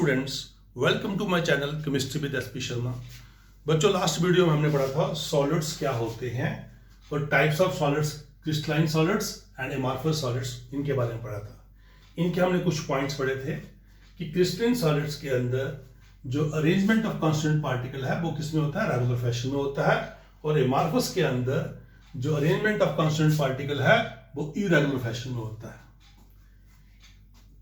Students, welcome to my channel chemistry with SP Sharma. बच्चों, last video में हमने पढ़ा था सॉलिड्स क्या होते हैं और types of solids, crystalline solids and amorphous solids, इनके बारे में पढ़ा था। इनके हमने कुछ पॉइंट्स पढ़े थे कि क्रिस्टलाइन सॉलिड्स के अंदर जो अरेंजमेंट ऑफ कॉन्स्टिट्यूएंट पार्टिकल है वो किसमें होता है, रेगुलर फैशन में होता है, और एमॉर्फस के अंदर जो अरेंजमेंट ऑफ कॉन्स्टिट्यूएंट पार्टिकल है वो इरेगुलर फैशन में होता है।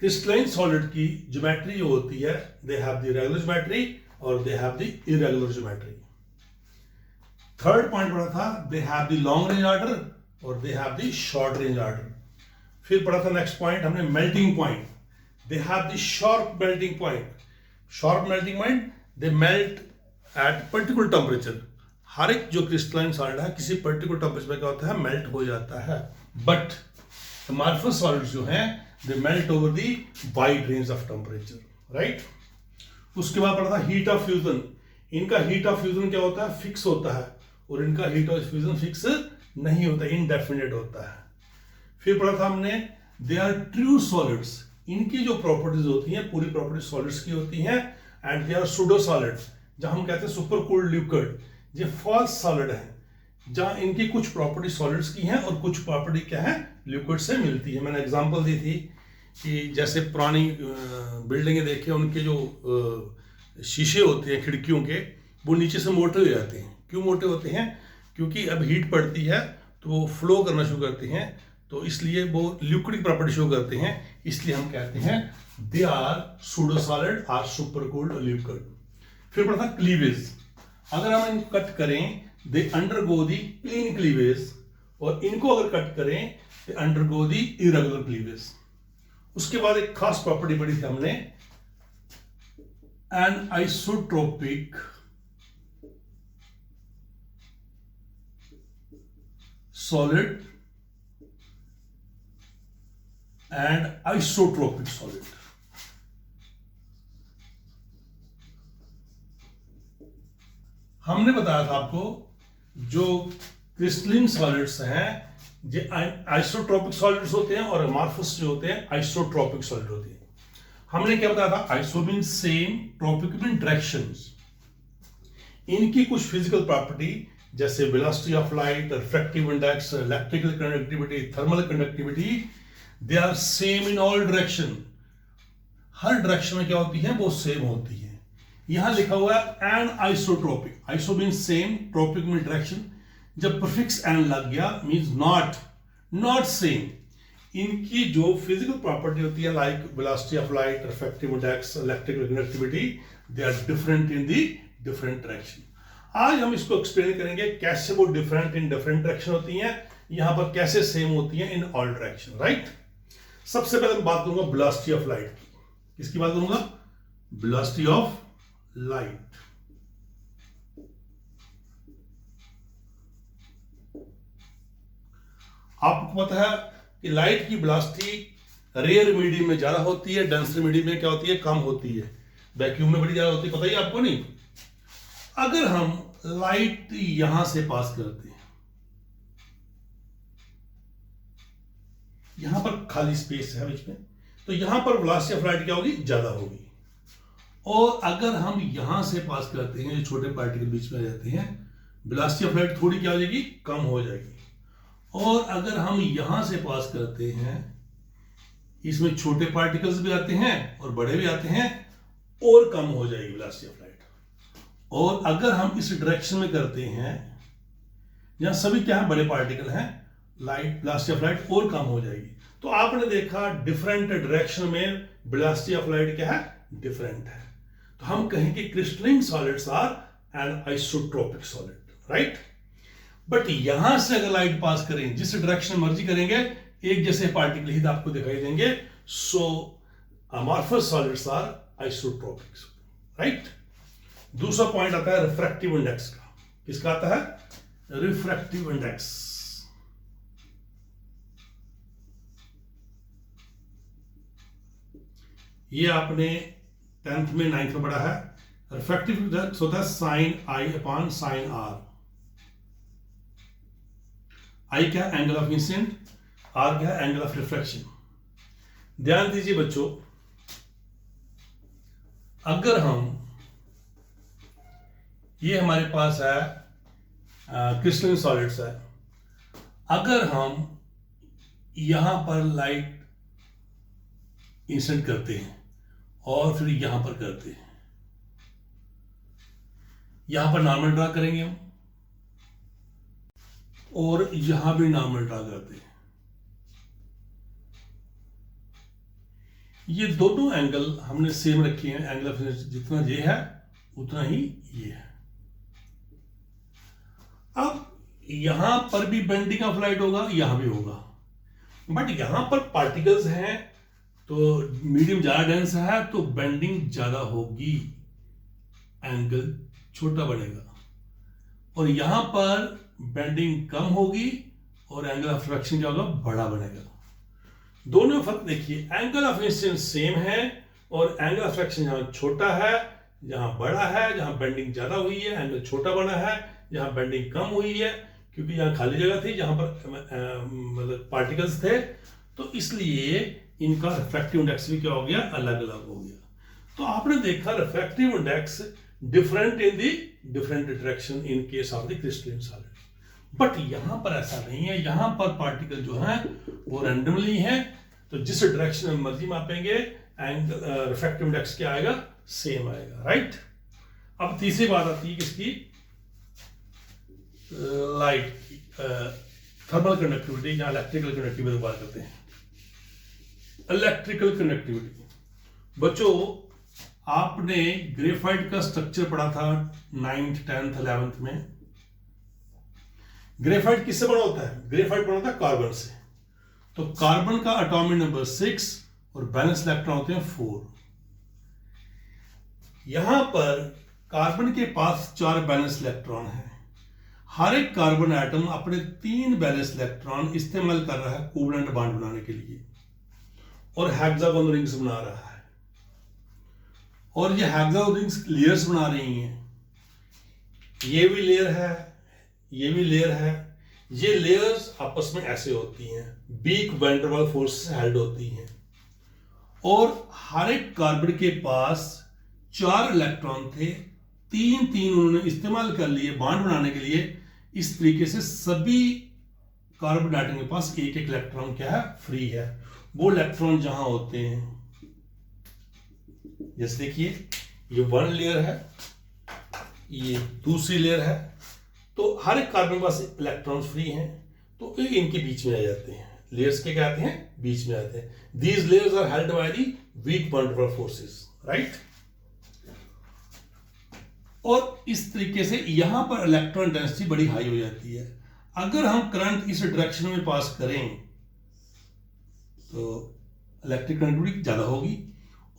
क्रिस्टलाइन सॉलिड की ज्योमेट्री जो होती है, they have the regular geometry और they have the irregular geometry. Third point पढ़ा था, they have the long range order और they have the short range order. फिर पढ़ा था नेक्स्ट पॉइंट हमने, melting point, they have the sharp melting point. Sharp melting point, they melt at particular temperature. हर एक जो क्रिस्टलाइन सॉलिड है किसी पर्टिकुलर टेम्परेचर पे क्या होता है, मेल्ट हो जाता है। बट एमॉर्फस सॉलिड्स जो हैं they melt over the wide range of temperature, right? उसके बाद पढ़ा था हीट ऑफ फ्यूजन। इनका हीट ऑफ फ्यूजन क्या होता है, फिक्स होता है, और इनका हीट ऑफ फ्यूजन फिक्स नहीं होता, इनडेफिनेट होता है। फिर पढ़ा था हमने दे आर ट्रू सॉलिड्स। इनकी जो प्रॉपर्टीज होती हैं पूरी प्रॉपर्टीज सॉलिड्स की होती हैं, and they are pseudo solids, जहां हम कहते हैं सुपर कूल्ड लिक्विड। ये फॉल्स सॉलिड है जहां इनकी कुछ प्रॉपर्टी सॉलिड्स की हैं और कुछ प्रॉपर्टी क्या है, लिक्विड से मिलती है। मैंने एग्जांपल दी थी कि जैसे पुरानी बिल्डिंगें देखिए, उनके जो शीशे होते हैं खिड़कियों के, वो नीचे से मोटे हो जाते हैं। क्यों मोटे होते हैं? क्योंकि अब हीट पड़ती है तो वो फ्लो करना शुरू करते हैं, तो इसलिए वो लिक्विड की प्रॉपर्टी शो करते हैं। इसलिए हम कहते हैं they are pseudo solid are super cooled liquid. फिर पढ़ा था क्लीवेज। अगर हम इनको कट करें, they undergo the plane cleavage, और इनको अगर कट करें they undergo the irregular cleavage. उसके बाद एक खास प्रॉपर्टी पढ़ी थी हमने, anisotropic solid and isotropic solid. हमने बताया था आपको जो क्रिस्टलाइन सॉलिड्स हैं जो आइसोट्रोपिक सॉलिड्स होते हैं, और एमॉर्फस जो होते हैं आइसोट्रोपिक सॉलिड होते हैं। हमने क्या बताया था, iso mean same, tropic mean directions. इनकी कुछ फिजिकल प्रॉपर्टी जैसे velocity of light, refractive index, electrical conductivity, thermal conductivity, they are same in all direction. हर डायरेक्शन में क्या होती है, वो सेम होती है। यहां लिखा हुआ है anisotropic, iso mean same, tropic mean direction. जब प्रीफिक्स एन लग गया मींस नॉट सेम। इनकी जो फिजिकल प्रॉपर्टी होती है like velocity of light, refractive index, electrical conductivity, they are different in the different direction. आज हम इसको एक्सप्लेन करेंगे कैसे वो डिफरेंट इन डिफरेंट डायरेक्शन होती हैं, यहां पर कैसे सेम होती हैं इन ऑल डायरेक्शन, राइट। सबसे पहले मैं बात करूंगा वेलोसिटी ऑफ लाइट की। किसकी बात करूंगा? Velocity of light. आपको पता है कि लाइट की वेलोसिटी रेयर मीडियम में ज्यादा होती है, डेंसर मीडियम में क्या होती है, कम होती है, वैक्यूम में बड़ी ज्यादा होती है। पता ही आपको नहीं? अगर हम लाइट यहां से पास करते हैं, यहां पर खाली स्पेस है बीच में, तो यहां पर वेलोसिटी ऑफ लाइट क्या होगी, ज्यादा होगी। और अगर हम यहां से पास करते हैं, जो छोटे पार्टिकल बीच में रहते हैं, वेलोसिटी ऑफ लाइट थोड़ी क्या हो जाएगी, कम हो जाएगी। और अगर हम यहां से पास करते हैं, इसमें छोटे पार्टिकल्स भी आते हैं और बड़े भी आते हैं, और कम हो जाएगी वेलोसिटी ऑफ लाइट। और अगर हम इस डायरेक्शन में करते हैं, यहां सभी क्या है, बड़े पार्टिकल हैं, लाइट वेलोसिटी ऑफ लाइट और कम हो जाएगी। तो आपने देखा डिफरेंट डायरेक्शन में वेलोसिटी ऑफ लाइट क्या है, डिफरेंट है। तो हम कहेंगे crystalline solids are anisotropic solid, right. But यहां से अगर लाइट पास करें, जिस डायरेक्शन मर्जी करेंगे, एक जैसे पार्टिकल ही आपको दिखाई देंगे। So amorphous solids are isotropic, right. दूसरा पॉइंट आता है रिफ्रैक्टिव इंडेक्स का। किसका आता है? Refractive index. ये आपने 10th में 9th में पढ़ा है। रिफ्रैक्टिव इंडेक्स होता है sine i upon sine r. I क्या है, एंगल ऑफ इंसिडेंट, आर क्या है, एंगल ऑफ रिफ्लेक्शन। ध्यान दीजिए बच्चों, अगर हम, ये हमारे पास है क्रिस्टलाइन सॉलिड्स है, अगर हम यहां पर लाइट इंसिडेंट करते हैं और फिर यहां पर करते हैं, यहां पर नॉर्मल ड्रा करेंगे हम और यहां भी नॉर्मल ड्रा करते हैं, ये दोनों एंगल हमने सेम रखे हैं, एंगल ऑफ इंसिडेंस जितना ये है उतना ही ये है। अब यहां पर भी बेंडिंग ऑफ लाइट होगा, यहां भी होगा, बट यहां पर पार्टिकल्स हैं तो मीडियम ज्यादा डेंस है तो बेंडिंग ज्यादा होगी, एंगल छोटा बनेगा, और यहां पर बेंडिंग कम होगी और एंगल ऑफ रिफ्रैक्शन क्या होगा, बड़ा बनेगा। दोनों में फर्क देखिए, एंगल ऑफ इंसिडेंस सेम है और एंगल ऑफ रिफ्रैक्शन यहां छोटा है, जहां बड़ा है, जहां बेंडिंग ज्यादा हुई है एंगल छोटा बना है, जहां बेंडिंग कम हुई है क्योंकि यहां खाली जगह थी जहां पर मतलब पार्टिकल्स थे, तो इसलिए इनका रिफ्रैक्टिव इंडेक्स भी क्या हो गया, अलग अलग हो गया। तो आपने देखा refractive index different in the different direction in case of the crystalline solid, but यहां पर ऐसा नहीं है, यहां पर पार्टिकल जो है वो रैंडमली है, तो जिस डायरेक्शन में मर्जी मापेंगे एंगल रिफ्रैक्टिव इंडेक्स क्या आएगा, सेम आएगा, राइट। अब तीसरी बात आती है किसकी, लाइट की, थर्मल कंडक्टिविटी या इलेक्ट्रिकल कंडक्टिविटी की बात करते हैं। इलेक्ट्रिकल कंडक्टिविटी बच्चों, आपने ग्रेफाइट का स्ट्रक्चर पढ़ा था 9th 10th 11th में। ग्रेफाइट किससे बना होता है, ग्रेफाइट बना होता है कार्बन से, तो कार्बन का एटॉमिक नंबर 6 और बैलेंस इलेक्ट्रॉन होते हैं 4। यहां पर कार्बन के पास 4 बैलेंस इलेक्ट्रॉन है, हर एक कार्बन एटम अपने 3 बैलेंस इलेक्ट्रॉन इस्तेमाल कर रहा है कोवलेंट बॉन्ड बनाने के लिए और हेक्सागोनल रिंग्स बना रहा है, और ये हेक्सागोनल रिंग्स लेयर्स बना रही हैं, ये भी लेयर है, ये भी लेयर है, ये लेयर्स आपस में ऐसे होती हैं, weak van der Waals force से हेल्ड होती हैं, और हर एक कार्बन के पास 4 इलेक्ट्रॉन थे, 3 उन्होंने इस्तेमाल कर लिए बॉन्ड बनाने के लिए। इस तरीके से सभी कार्बन एटम के पास एक एक इलेक्ट्रॉन क्या है, फ्री है। वो इलेक्ट्रॉन जहां होते हैं, जैसे देखिए ये 1 लेयर है, ये दूसरी लेयर है, तो हर एक कार्बन के पास इलेक्ट्रॉन फ्री हैं, तो ये इनके बीच में आ जाते हैं, लेयर्स के कहते हैं बीच में आते हैं। These layers are held by the weak van der Waals forces, right. और इस तरीके से यहां पर इलेक्ट्रॉन डेंसिटी बड़ी हाई हो जाती है। अगर हम करंट इस डायरेक्शन में पास करें तो इलेक्ट्रिक कंडक्टिविटी ज्यादा होगी,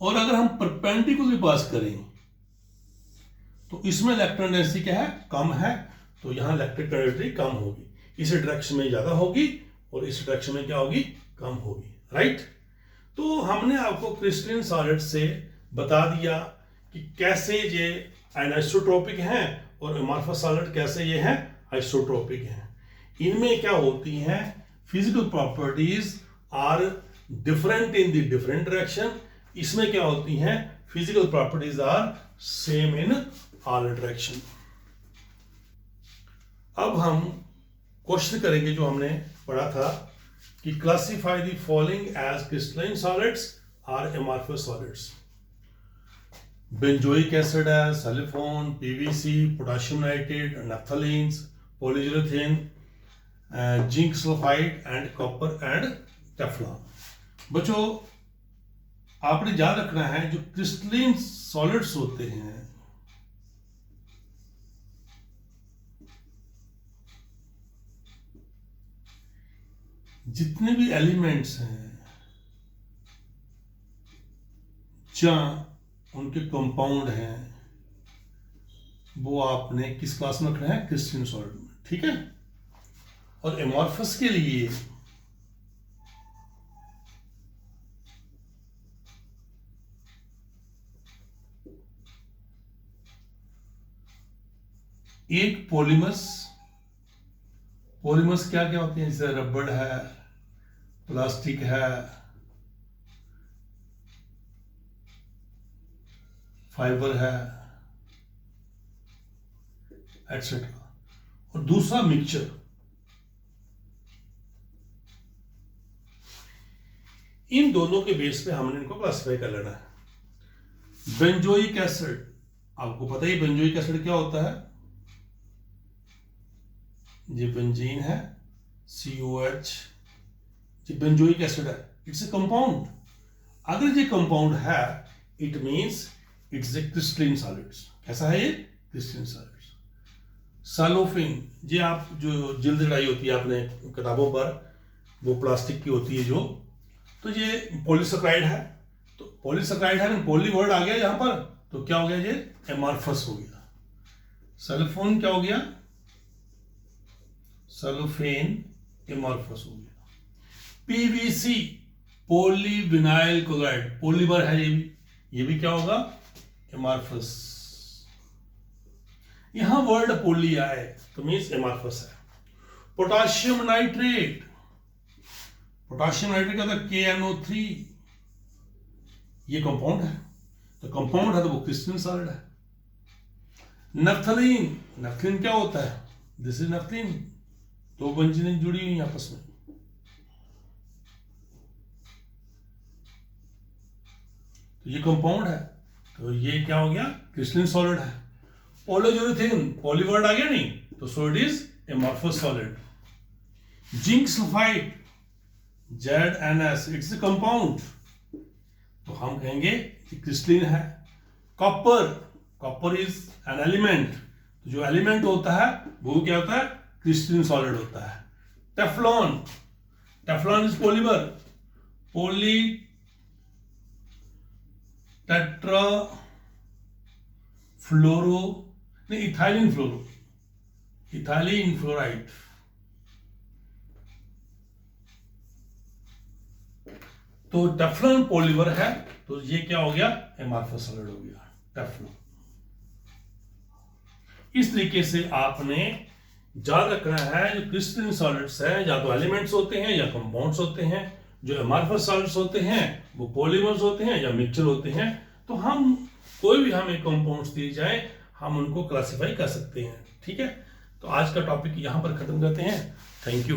और अगर हम परपेंडिकुलर पास करें तो इसमें इलेक्ट्रॉन डेंसिटी क्या है, कम है, तो यहां इलेक्ट्रिक कंडक्टिविटी कम होगी, इस डायरेक्शन में ज्यादा होगी और इस डायरेक्शन में क्या होगी, कम होगी, राइट। तो हमने आपको क्रिस्टलाइन सॉलिड से बता दिया कि कैसे ये आइसोट्रोपिक हैं और अमॉर्फस सॉलिड कैसे ये हैं, आइसोट्रोपिक हैं। इनमें क्या होती हैं, physical properties are different in the different direction, इसमें क्या होती हैं, physical properties are same in all direction. अब हम क्वेश्चन करेंगे जो हमने पढ़ा था कि classify the following as crystalline solids or amorphous solids. Benzoic acid है, sulphone, PVC, potassium nitrate, naphthalenes, polyurethane, zinc sulphide and copper and Teflon. बच्चों आपने याद रखना है जो क्रिस्टलाइन सॉलिड्स होते हैं जितने भी एलिमेंट्स हैं जहां उनके कंपाउंड हैं वो आपने किस क्लास में रखना है, क्रिस्टलाइन सॉलिड में, ठीक है। और एमॉर्फस के लिए एक पॉलीमर्स क्या क्या होते हैं, जैसे रबड़ है, प्लास्टिक है, फाइबर है, एटसेट्रा। और दूसरा मिक्सचर। इन दोनों के बेस पे हमने इनको क्लासिफाई कर लेना है। बेंजोइक एसिड, आपको पता ही बेंजोइक एसिड क्या होता है। ये बेंजीन है, COH, ये बेंजोइक एसिड है, इट्स ए कंपाउंड। अगर ये कंपाउंड है it means it's a crystalline solids. कैसा है ये? Crystalline solids. सैलोफेन, ये आप जो जिल्द लड़ाई होती है अपने किताबों पर, वो प्लास्टिक की होती है जो, तो ये पॉलीसेकेराइड है। तो पॉलीसेकेराइड है, पॉली वर्ड आ गया यहां पर, तो क्या हो गया? ये एमार्फस हो गया। सल्फोन क्या हो गया? सल्फेन एमार्फस हो गया। PVC, पॉलीविनाइल क्लोराइड, पॉलीमर है ये भी क्या होगा? एमार्फस। यहां वर्ड पॉली आए तो मीन्स एमार्फस है। पोटाशियम नाइट्रेट, पोटाशियम नाइट्रेट का था KNO3, ये कंपाउंड है। तो कंपाउंड है तो वो क्रिस्टलाइन सॉलिड है। नफ्थलीन, नफ्थलीन क्या होता है? दिस इज नफ्थलीन, दो बेंजीन जुड़ी हुई आपस में। तो ये कंपाउंड है, तो ये क्या हो गया? क्रिस्टलाइन सॉलिड है। पॉलीयूरेथेन, पॉलीवर्ड आ गया नहीं, तो so it is amorphous solid. Zinc sulphide, ZNS, it's a compound, तो हम कहेंगे कि क्रिस्टलाइन है। Copper, copper is an element, तो जो एलिमेंट होता है वो क्या होता है? क्रिस्टलाइन सॉलिड होता है। Teflon, Teflon is polymer, poly tetra fluoro, नहीं इथाइलिन फ्लोरो, इथाइलिन फ्लोराइड। तो टेफ्लॉन पॉलीमर है, तो ये क्या हो गया? एमार्फस सॉलिड हो गया टेफ्लॉन। इस तरीके से आपने याद रखना है, जो क्रिस्टलाइन सॉलिड्स हैं या तो एलिमेंट्स होते हैं या कंपाउंड्स होते हैं। जो एमार्फस सॉलिड्स होते हैं वो पॉलीमर्स होते हैं या मिक्सचर होते हैं। तो हम कोई भी हमें कंपाउंड्स दिए जाए हम उनको क्लासिफाई कर सकते हैं। ठीक है, तो आज का टॉपिक यहां पर खत्म करते हैं। Thank you.